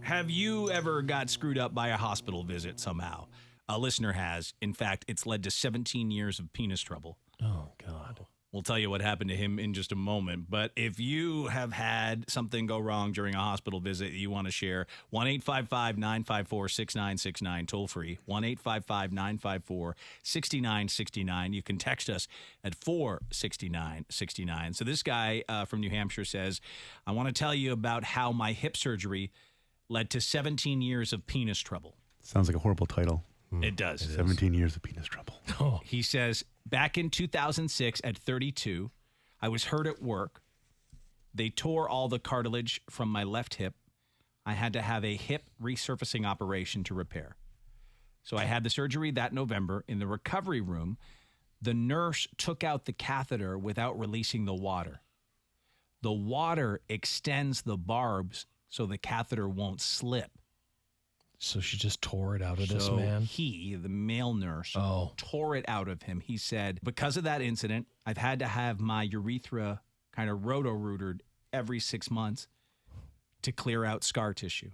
Have you ever got screwed up by a hospital visit somehow? A listener has. In fact, it's led to 17 years of penis trouble. Oh, God. We'll tell you what happened to him in just a moment. But if you have had something go wrong during a hospital visit that you want to share, 1-855-954-6969, toll free, 1-855-954-6969. You can text us at 46969. So this guy from New Hampshire says, I want to tell you about how my hip surgery led to 17 years of penis trouble. Sounds like a horrible title. It does. 17 years of penis trouble. Oh. He says, back in 2006 at 32, I was hurt at work. They tore all the cartilage from my left hip. I had to have a hip resurfacing operation to repair. So I had the surgery that November. In the recovery room, the nurse took out the catheter without releasing the water. The water extends the barbs so the catheter won't slip. So she just tore it out of this So man? he, the male nurse, tore it out of him. He said, because of that incident, I've had to have my urethra kind of roto-rooted every 6 months to clear out scar tissue.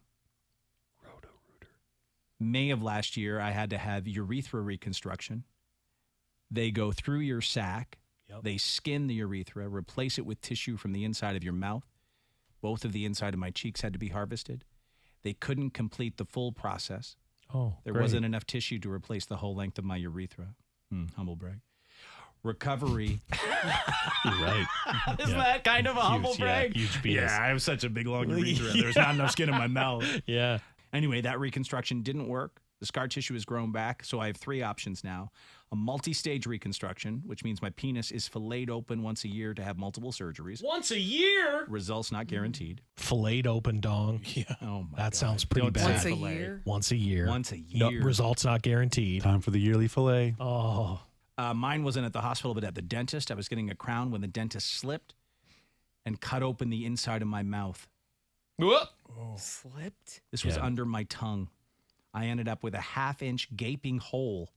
Roto-rooter. May of last year, I had to have urethra reconstruction. They go through your sac. Yep. They skin the urethra, replace it with tissue from the inside of your mouth. Both of the inside of my cheeks had to be harvested. They couldn't complete the full process. Oh, There great. wasn't enough tissue to replace the whole length of my urethra. Humble brag. Recovery. You're right. Isn't that kind of a humble brag? Huge penis. Yeah, I have such a big, long urethra. There's not enough skin in my mouth. Yeah. Anyway, that reconstruction didn't work. The scar tissue has grown back, so I have 3 options now. A multi-stage reconstruction, which means my penis is filleted open once a year to have multiple surgeries. Once a year? Results not guaranteed. Filleted open dong. Yeah. Oh my That God. sounds pretty Don't bad. say Once a fillet. year? Once a year. Once a No, year. results not guaranteed. Time for the yearly fillet. Oh. Mine wasn't at the hospital, but at the dentist. I was getting a crown when the dentist slipped and cut open the inside of my mouth. Slipped? This was Yeah. under my tongue. I ended up with a 1/2-inch gaping hole.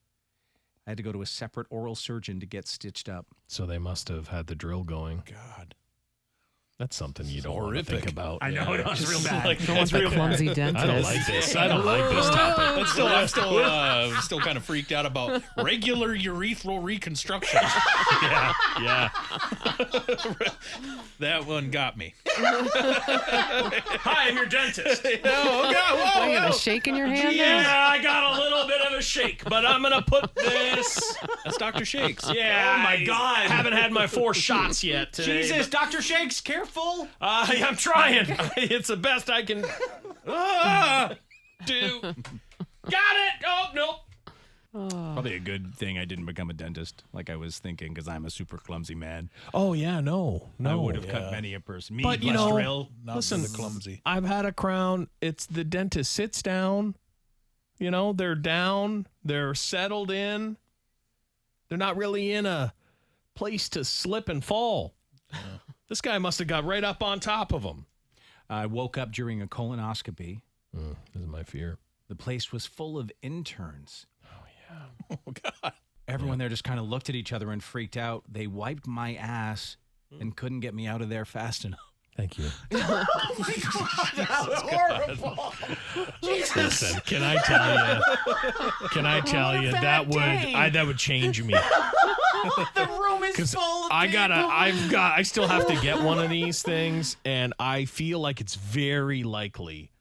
I had to go to a separate oral surgeon to get stitched up. So they must have had the drill going. God. That's something you don't want to think horrific. about. I know, it's real bad. Don't want the clumsy dentist. I don't like this. I don't like this topic. I'm still kind of freaked out about regular urethral reconstruction. Yeah. That one got me. Hi, I'm your dentist. Oh, God. Whoa, What, you got a shake in your hand there? I got a little bit of a shake, but I'm going to put this. That's Dr. Shakes. Yeah. Oh, my God. I haven't had my 4 shots yet today. Jesus, Dr. Shakes, careful. I'm trying. It's the best I can do. Got it. Oh, nope. Probably a good thing I didn't become a dentist like I was thinking because I'm a super clumsy man. Oh, yeah, no. I would have cut many a person. Me, But, you less know, drill. Not Listen, the clumsy. I've had a crown. It's the dentist sits down. You know, they're down. They're settled in. They're not really in a place to slip and fall. This guy must have got right up on top of him. I woke up during a colonoscopy. This is my fear. The place was full of interns. Oh, God. Everyone there just kind of looked at each other and freaked out. They wiped my ass and couldn't get me out of there fast enough. Thank you. Horrible. Listen, can I tell you that would change me. The room is full of I still have to get one of these things, and I feel like it's very likely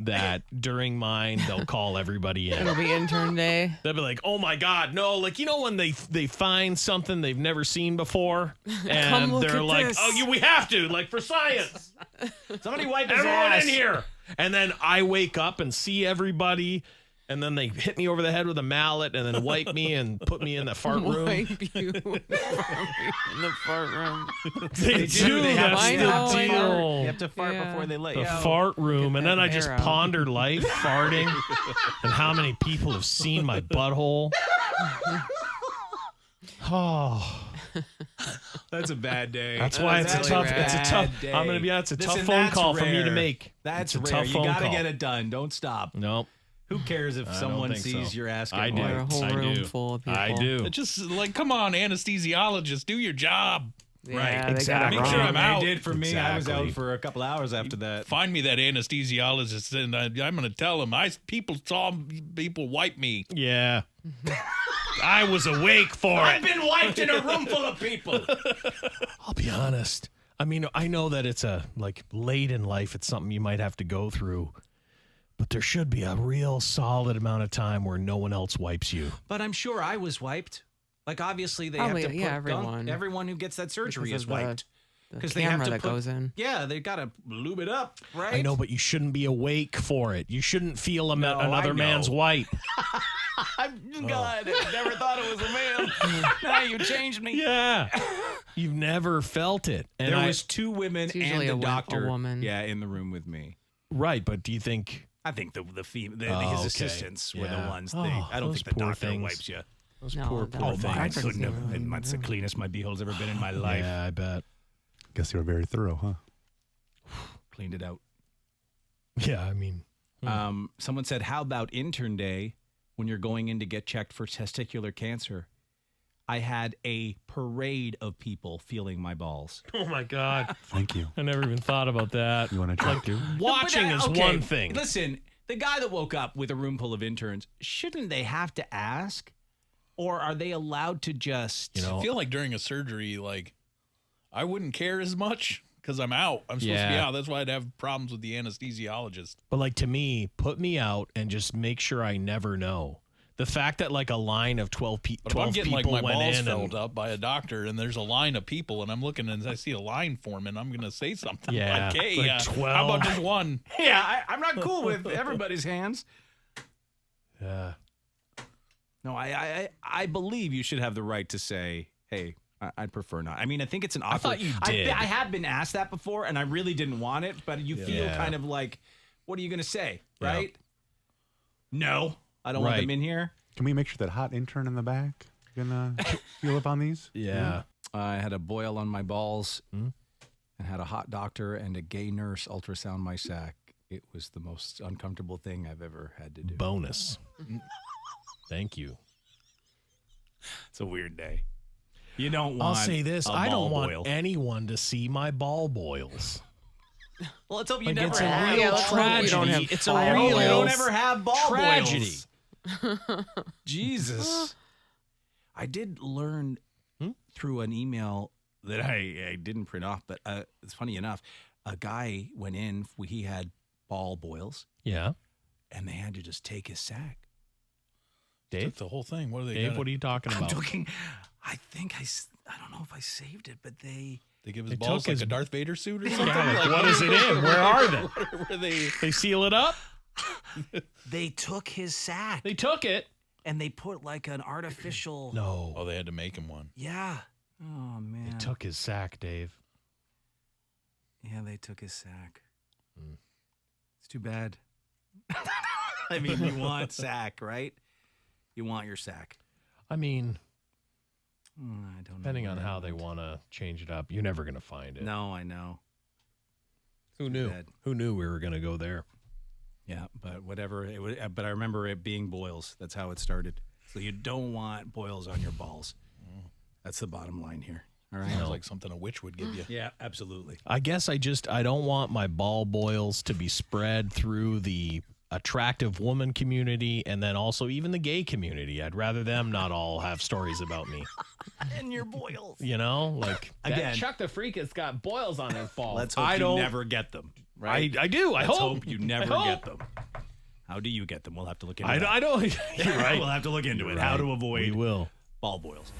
that during mine they'll call everybody in. It'll be intern day. They'll be like, "Oh my God, no!" Like, you know when they find something they've never seen before, and Come look they're at like, this. "Oh, we have to, like, for science." Somebody wipe his Everyone ass. in here. And then I wake up and see everybody, and then they hit me over the head with a mallet and then wipe me and put me in the fart room. Wipe you in the fart room. They do. They have That's I the know, I know. deal. You have to fart Yeah. before they let The you out. fart room. And then I just air out. ponder life farting and how many people have seen my butthole. Oh, That's a bad day. that's why it's a really tough. bad It's a tough. day. I'm gonna be. It's a Listen, tough phone that's call for me to rare. make. That's it's a rare. tough You phone gotta call. get it done. Don't stop. No, Who cares if I don't someone think sees so. your ass I get do. Or a wiped? whole I room do. full of people. I do. It's just like, come on, anesthesiologist, do your job. Yeah, they exactly. got it Make sure wrong. I'm out. They did for me. I was Exactly. out for a couple hours after that. Find me that anesthesiologist, and I'm going to tell him people saw people wipe me. Yeah. I was awake for I've it. been wiped in a room full of people. I'll be honest. I mean, I know that it's late in life, it's something you might have to go through, but there should be a real solid amount of time where no one else wipes you. But I'm sure I was wiped. Like, obviously, they Probably, have to put yeah, everyone. everyone who gets that surgery Because is of the- wiped. The 'Cause they have camera to that put- goes in. Yeah, they got to lube it up, right? I know, but you shouldn't be awake for it. You shouldn't feel No, another I man's know. wipe. God, I never thought it was a man. Now you changed me. Yeah. You've never felt it. And There was two women It's and usually the a doctor. woman. Yeah, in the room with me. right, but do you think I think his okay. assistants were the Yeah. ones. Oh, I don't those think the poor doctor things. wipes you. those No, poor, that poor was things? fine. I couldn't have. And that's the cleanest my beehole's ever been in my life. Yeah, I bet. Guess they were very thorough, huh? Cleaned it out. Yeah, I mean, Someone said, "How about intern day when you're going in to get checked for testicular cancer?" I had a parade of people feeling my balls. oh my God. Thank you. I never even thought about that. You want to check too? Watching But is okay, one thing. Listen, the guy that woke up with a room full of interns, shouldn't they have to ask? Or are they allowed to just, I feel like during a surgery, I wouldn't care as much because I'm out. I'm supposed to be Yeah. out. That's why I'd have problems with the anesthesiologist. But to me, put me out and just make sure I never know. The fact that a line of 12, But if I'm 12 getting people my went balls in filled and up by a doctor and there's a line of people and I'm looking and I see a line forming, I'm going to say something. Yeah, Like, hey, like 12. how about just one? yeah, I'm not cool with everybody's hands. yeah. No, I believe you should have the right to say, hey, I'd prefer not. I mean, I think it's an awkward. thought you did. I have been asked that before, and I really didn't want it, but you feel Yeah. kind of like, what are you going to say, Yeah. right? No, I don't want Right. them in here. Can we make sure that hot intern in the back can feel up on these? Yeah. I had a boil on my balls and had a hot doctor and a gay nurse ultrasound my sack. It was the most uncomfortable thing I've ever had to do. Bonus. Thank you. It's a weird day. You don't I'll want say this. a I don't ball want boil. anyone to see my ball boils. Well, let's hope you Like, never it's a have. real Yeah, let's hope we tragedy. don't have It's a I ball hope real you don't boils. ever have ball tragedy. boils. Jesus. I did learn through an email that I didn't print off, but it's funny enough. A guy went in, he had ball boils, Yeah. and they had to just take his sack. Dave? That's the whole thing. What are they Dave, gonna- what are you talking I'm about? talking, I think I don't know if I saved it, but they They give his They balls took like his- a Darth Vader suit or something? Yeah, like, what is it in? Where are they? What were they? They seal it up? they took his sack They took it. and they put like an artificial. No. Oh, they had to make him one. Yeah. Oh man. They took his sack, Dave. Yeah, they took his sack. It's too bad. I mean, you want sack, right? You want your sack. I mean, I don't know. depending what on I how they want. want to change it up, you're never going to find it. No, I know. Who knew? bad. Who knew we were going to go there? Yeah, but whatever. But I remember it being boils. That's how it started. So you don't want boils on your balls. That's the bottom line here. All right. Sounds like something a witch would give you. Yeah, absolutely. I guess I don't want my ball boils to be spread through the attractive woman community and then also even the gay community. I'd rather them not all have stories about me. And your boils. You know, like Again. Chuck the Freak has got boils on his balls. Let's hope I you don't never get them. Right. I do. I Let's hope you never I get hope. them. How do you get them? We'll have to look into I that. don't. You're right. We'll have to look into You're it. How right. to avoid We will. ball boils.